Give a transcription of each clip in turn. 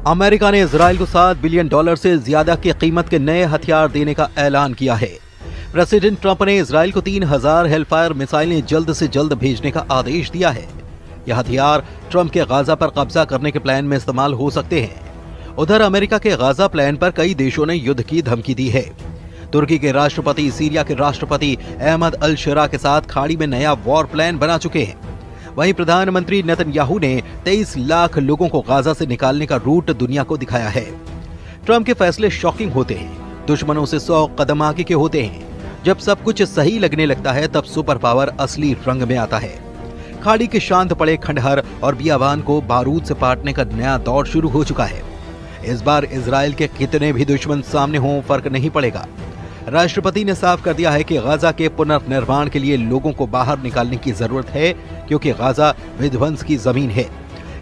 America ने Israel को $7 billion से ज्यादा की कीमत के नए हथियार देने का ऐलान किया है। प्रेसिडेंट ट्रंप ने इजराइल को 3000 हेलफायर मिसाइलें जल्द से जल्द भेजने का आदेश दिया है। यह हथियार ट्रंप के गाजा पर कब्जा करने के प्लान में इस्तेमाल हो सकते हैं। उधर अमेरिका के गाजा प्लान पर कई देशों ने युद्ध की धमकी दी है। तुर्की के राष्ट्रपति सीरिया के राष्ट्रपति अहमद अल शरा के साथ खाड़ी में नया वॉर प्लान बना चुके हैं। वहीं प्रधानमंत्री नेतन्याहू ने 23 लाख लोगों को गाजा से निकालने का रूट दुनिया को दिखाया है। ट्रंप के फैसले शॉकिंग होते हैं, दुश्मनों से 100 कदम आगे के होते हैं। जब सब कुछ सही लगने लगता है तब सुपर पावर असली रंग में आता है। खाड़ी के शांत पड़े खंडहर और बियाबान को बारूद से पाटने का नया दौर शुरू हो चुका है। इस बार इजराइल के कितने भी दुश्मन सामने हों फर्क नहीं पड़ेगा। राष्ट्रपति ने साफ कर दिया है कि गाजा के पुनर्निर्माण के लिए लोगों को बाहर निकालने की जरूरत है, क्योंकि गाजा विध्वंस की जमीन है।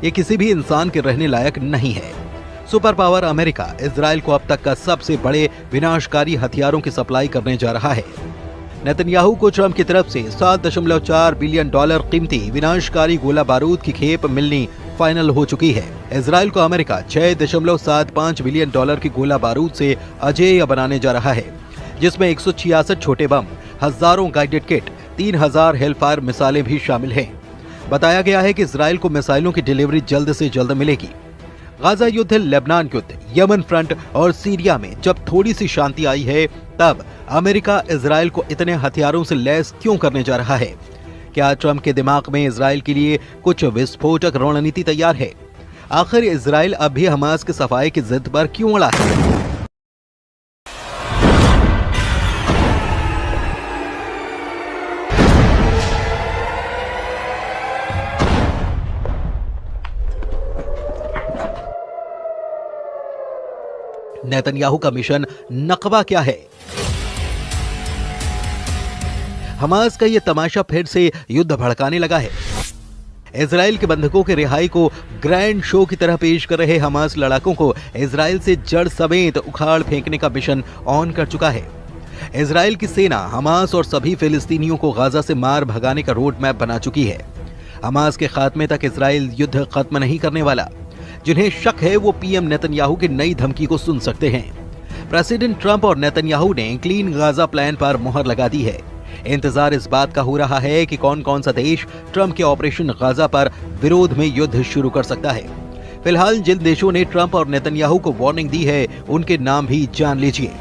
ये किसी भी इंसान के रहने लायक नहीं है। सुपर पावर अमेरिका इजराइल को अब तक का सबसे बड़े विनाशकारी हथियारों की सप्लाई करने जा रहा है। नेतन्याहू को ट्रंप की तरफ से $7.4 बिलियन कीमती विनाशकारी गोला बारूद की खेप मिलनी फाइनल हो चुकी है। इजराइल को अमेरिका $6.75 बिलियन की गोला बारूद से अजेय बनाने जा रहा है, जिसमें 166 छोटे बम, हजारों गाइडेड किट, 3000 हेलफायर मिसाइलें भी शामिल हैं। बताया गया है कि इजराइल को मिसाइलों की डिलीवरी जल्द से जल्द मिलेगी। गाजा युद्ध, लेबनान युद्ध, यमन फ्रंट और सीरिया में जब थोड़ी सी शांति आई है, तब अमेरिका इजराइल को इतने हथियारों से लैस क्यों करने जा रहा है? क्या ट्रंप के दिमाग में इजराइल के लिए कुछ विस्फोटक रणनीति तैयार है? आखिर इजराइल अब भी हमास के सफाई की जिद पर क्यों अड़ा है? नेतन्याहू का मिशन नकबा क्या है? हमास का यह तमाशा फिर से युद्ध भड़काने लगा है। इजराइल के बंधकों के रिहाई को ग्रैंड शो की तरह पेश कर रहे हमास लड़ाकों को इजराइल से जड़ समेत उखाड़ फेंकने का मिशन ऑन कर चुका है। इजराइल की सेना हमास और सभी फिलिस्तीनियों को गाजा से मार भगाने का रोड मैप बना चुकी है। हमास के खात्मे तक इजराइल युद्ध खत्म नहीं करने वाला। जिन्हें शक है वो पीएम नेतन्याहू की नई धमकी को सुन सकते हैं। प्रेसिडेंट ट्रंप और नेतन्याहू ने क्लीन गाजा प्लान पर मुहर लगा दी है। इंतजार इस बात का हो रहा है कि कौन कौन सा देश ट्रंप के ऑपरेशन गाजा पर विरोध में युद्ध शुरू कर सकता है। फिलहाल जिन देशों ने ट्रंप और नेतन्याहू को वार्निंग दी है, उनके नाम भी जान लीजिए।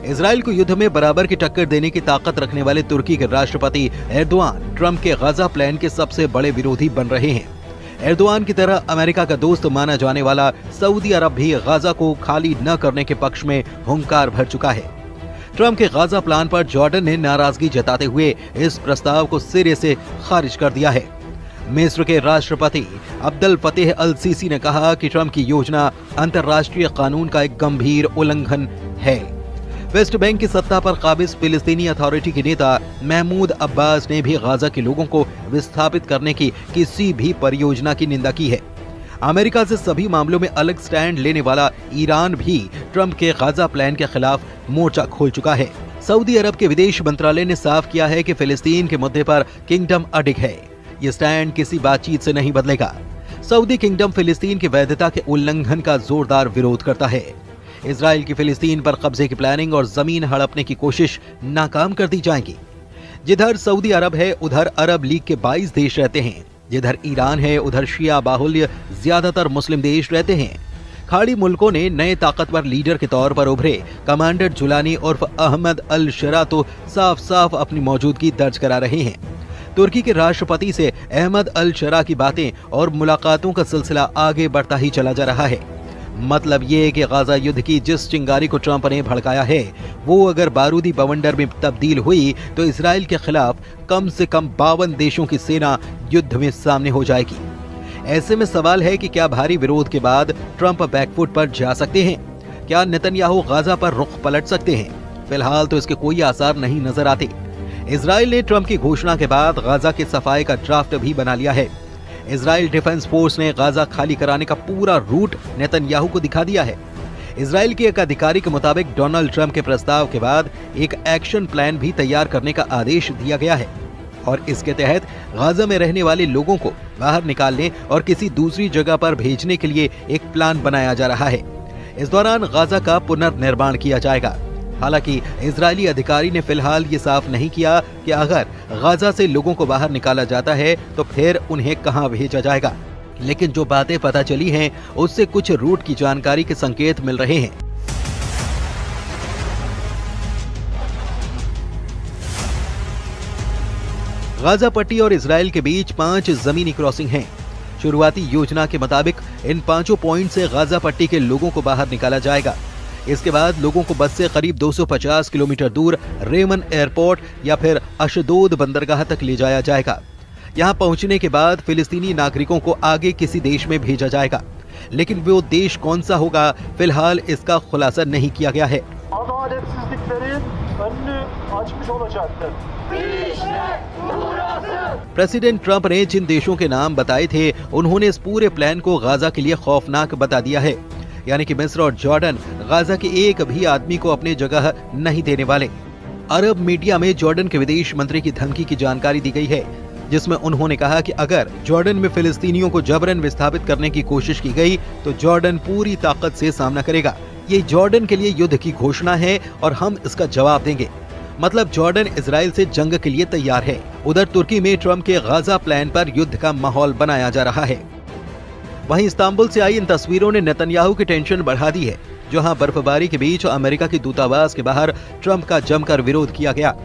इजराइल को युद्ध में बराबर की टक्कर देने की ताकत रखने वाले तुर्की के राष्ट्रपति एर्दोआन ट्रंप के गाजा प्लान के सबसे बड़े विरोधी बन रहे हैं। एर्दोआन की तरह अमेरिका का दोस्त माना जाने वाला सऊदी अरब भी गाजा को खाली न करने के पक्ष में हुंकार भर चुका है। ट्रंप के गाजा प्लान पर जॉर्डन ने नाराजगी जताते हुए इस प्रस्ताव को सिरे से खारिज कर दिया है। मिस्र के राष्ट्रपति अब्दुल फतेह अल सीसी ने कहा कि ट्रंप की योजना अंतर्राष्ट्रीय कानून का एक गंभीर उल्लंघन है। वेस्ट बैंक की सत्ता पर काबिज फिलिस्तीनी अथॉरिटी के नेता महमूद अब्बास ने भी गाजा के लोगों को विस्थापित करने की किसी भी परियोजना की निंदा की है। अमेरिका से सभी मामलों में अलग स्टैंड लेने वाला ईरान भी ट्रंप के गाजा प्लान के खिलाफ मोर्चा खोल चुका है। सऊदी अरब के विदेश मंत्रालय ने साफ किया है कि फिलिस्तीन के मुद्दे पर किंगडम अडिग है। ये स्टैंड किसी बातचीत से नहीं बदलेगा। सऊदी किंगडम फिलिस्तीन की वैधता के उल्लंघन का जोरदार विरोध करता है। इजराइल की फिलिस्तीन पर कब्जे की प्लानिंग और जमीन हड़पने की कोशिश नाकाम कर दी जाएगी। जिधर सऊदी अरब है उधर अरब लीग के 22 देश रहते हैं। जिधर ईरान है उधर शिया बाहुल्य ज्यादातर मुस्लिम देश रहते हैं। खाड़ी मुल्कों ने नए ताकतवर लीडर के तौर पर उभरे कमांडर जुलानी उर्फ अहमद अल शरा तो साफ साफ अपनी मौजूदगी दर्ज करा रहे हैं। तुर्की के राष्ट्रपति से अहमद अल शरा की बातें और मुलाकातों का सिलसिला आगे बढ़ता ही चला जा रहा है। मतलब ये कि गाजा युद्ध की जिस चिंगारी को ट्रंप ने भड़काया है, वो अगर बारूदी बवंडर में तब्दील हुई तो इजराइल के खिलाफ कम से कम 52 देशों की सेना युद्ध में सामने हो जाएगी। ऐसे में सवाल है कि क्या भारी विरोध के बाद ट्रंप बैकफुट पर जा सकते हैं? क्या नेतन्याहू गाजा पर रुख पलट सकते हैं? फिलहाल तो इसके कोई आसार नहीं नजर आते। इजराइल ने ट्रंप की घोषणा के बाद गाजा की सफाई का ड्राफ्ट भी बना लिया है। इजराइल डिफेंस फोर्स ने गाजा खाली कराने का पूरा रूट नेतन्याहू को दिखा दिया है। इजराइल के एक अधिकारी के मुताबिक डोनाल्ड ट्रंप के प्रस्ताव के बाद एक एक्शन प्लान भी तैयार करने का आदेश दिया गया है। और इसके तहत गाजा में रहने वाले लोगों को बाहर निकालने और किसी दूसरी जगह पर भेजने के लिए एक प्लान बनाया जा रहा है। इस दौरान गाजा का पुनर्निर्माण किया जाएगा। हालांकि इजरायली अधिकारी ने फिलहाल ये साफ नहीं किया कि अगर गाजा से लोगों को बाहर निकाला जाता है तो फिर उन्हें कहां भेजा जाएगा, लेकिन जो बातें पता चली हैं उससे कुछ रूट की जानकारी के संकेत मिल रहे हैं। गाजा पट्टी और इजराइल के बीच 5 जमीनी क्रॉसिंग हैं। शुरुआती योजना के मुताबिक इन 5 पॉइंट से गाजा पट्टी के लोगों को बाहर निकाला जाएगा। इसके बाद लोगों को बस से करीब 250 किलोमीटर दूर रेमन एयरपोर्ट या फिर अशदोद बंदरगाह तक ले जाया जाएगा। यहां पहुंचने के बाद फिलिस्तीनी नागरिकों को आगे किसी देश में भेजा जाएगा, लेकिन वो देश कौन सा होगा फिलहाल इसका खुलासा नहीं किया गया है। प्रेसिडेंट ट्रंप ने जिन देशों के नाम बताए थे उन्होंने इस पूरे प्लान को गाजा के लिए खौफनाक बता दिया है, यानी कि मिस्र और जॉर्डन गाजा के एक भी आदमी को अपनी जगह नहीं देने वाले। अरब मीडिया में जॉर्डन के विदेश मंत्री की धमकी की जानकारी दी गई है, जिसमें उन्होंने कहा कि अगर जॉर्डन में फिलिस्तीनियों को जबरन विस्थापित करने की कोशिश की गई तो जॉर्डन पूरी ताकत से सामना करेगा। ये जॉर्डन के लिए युद्ध की घोषणा है और हम इसका जवाब देंगे। मतलब जॉर्डन इजराइल से जंग के लिए तैयार है। उधर तुर्की में ट्रंप के गाजा प्लान पर युद्ध का माहौल बनाया जा रहा है। वहीं इस्तांबुल से आई इन तस्वीरों ने नेतन्याहू की टेंशन बढ़ा दी है, जहां बर्फबारी के बीच अमेरिका की दूतावास के बाहर ट्रंप का जमकर विरोध किया गया।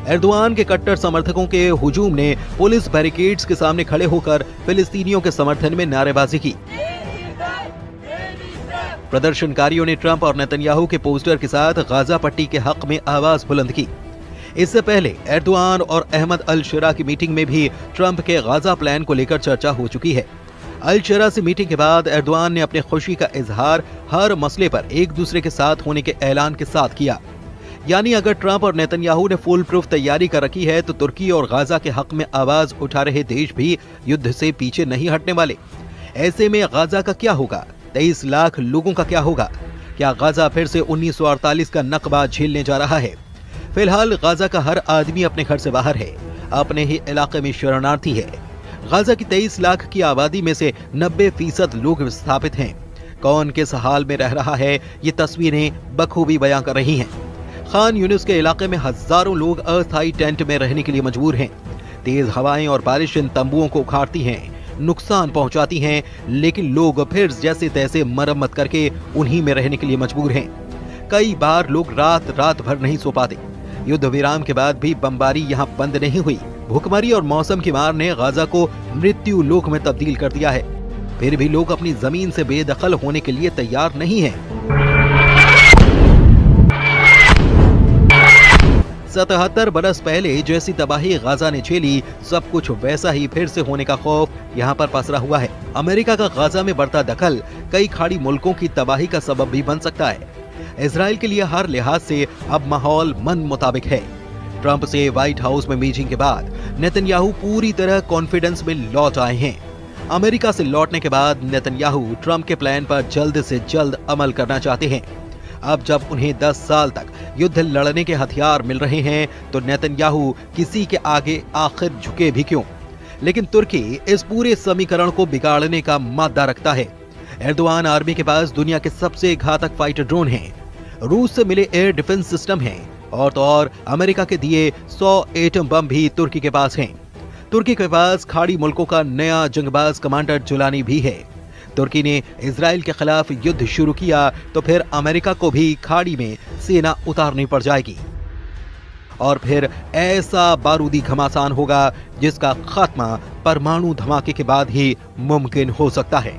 एर्दोआन के कट्टर समर्थकों के हुजूम ने पुलिस बैरिकेड्स के सामने खड़े होकर फिलिस्तीनियों के समर्थन में नारेबाजी की। प्रदर्शनकारियों ने ट्रंप और नेतन्याहू के पोस्टर के साथ गाजा पट्टी के हक में आवाज बुलंद की। इससे पहले एर्दोआन और अहमद अल शरा की मीटिंग में भी ट्रंप के गाजा प्लान को लेकर चर्चा हो चुकी है। अल शरा से मीटिंग के बाद एर्दोआन ने अपनी खुशी का इजहार हर मसले पर एक दूसरे के साथ होने के ऐलान के साथ किया। यानी अगर ट्रंप और नेतन्याहू ने फुल प्रूफ तैयारी कर रखी है तो तुर्की और गाजा के हक में आवाज उठा रहे देश भी युद्ध से पीछे नहीं हटने वाले। ऐसे में गाजा का क्या होगा? 23 लाख लोगों का क्या होगा? क्या गाजा फिर से 1948 का नकबा झेलने जा रहा है? फिलहाल गाजा का हर आदमी अपने घर से बाहर है, अपने ही इलाके में शरणार्थी है। गाजा की 23 लाख की आबादी में से 90% लोग विस्थापित हैं। कौन किस हाल में रह रहा है ये तस्वीरें बखूबी बयां कर रही हैं। खान यूनिस के इलाके में हजारों लोग अस्थायी टेंट में रहने के लिए मजबूर हैं। तेज हवाएं और बारिश इन तंबुओं को उखाड़ती हैं, नुकसान पहुंचाती हैं, लेकिन लोग फिर जैसे तैसे मरम्मत करके उन्हीं में रहने के लिए मजबूर हैं। कई बार लोग रात भर नहीं सो पाते। युद्ध विराम के बाद भी बमबारी यहाँ बंद नहीं हुई। भूखमरी और मौसम की मार ने गाजा को मृत्यु लोक में तब्दील कर दिया है। फिर भी लोग अपनी जमीन से बेदखल होने के लिए तैयार नहीं हैं। 77 बरस पहले जैसी तबाही गाजा ने झेली, सब कुछ वैसा ही फिर से होने का खौफ यहाँ पर पसरा हुआ है। अमेरिका का गाजा में बढ़ता दखल कई खाड़ी मुल्कों की तबाही का सबब भी बन सकता है। इजराइल के लिए हर लिहाज से अब माहौल मन मुताबिक है। ट्रंप से व्हाइट हाउस में मीटिंग के बाद नेतन्याहू पूरी तरह कॉन्फिडेंस में लौट आए हैं। अमेरिका से लौटने के बाद नेतन्याहू ट्रंप के प्लान पर जल्द से जल्द अमल करना चाहते हैं। अब जब उन्हें 10 साल तक युद्ध लड़ने के हथियार मिल रहे हैं तो नेतन्याहू किसी के आगे आखिर झुके भी क्यों? लेकिन तुर्की इस पूरे समीकरण को बिगाड़ने का मादा रखता है। एर्दोआन आर्मी के पास दुनिया के सबसे घातक फाइटर ड्रोन हैं, रूस से मिले एयर डिफेंस सिस्टम हैं और तो और अमेरिका के दिए 100 एटम बम भी तुर्की के पास हैं। तुर्की के पास खाड़ी मुल्कों का नया जंगबाज कमांडर जुलानी भी है। तुर्की ने इजराइल के खिलाफ युद्ध शुरू किया तो फिर अमेरिका को भी खाड़ी में सेना उतारनी पड़ जाएगी और फिर ऐसा बारूदी घमासान होगा जिसका खात्मा परमाणु धमाके के बाद ही मुमकिन हो सकता है।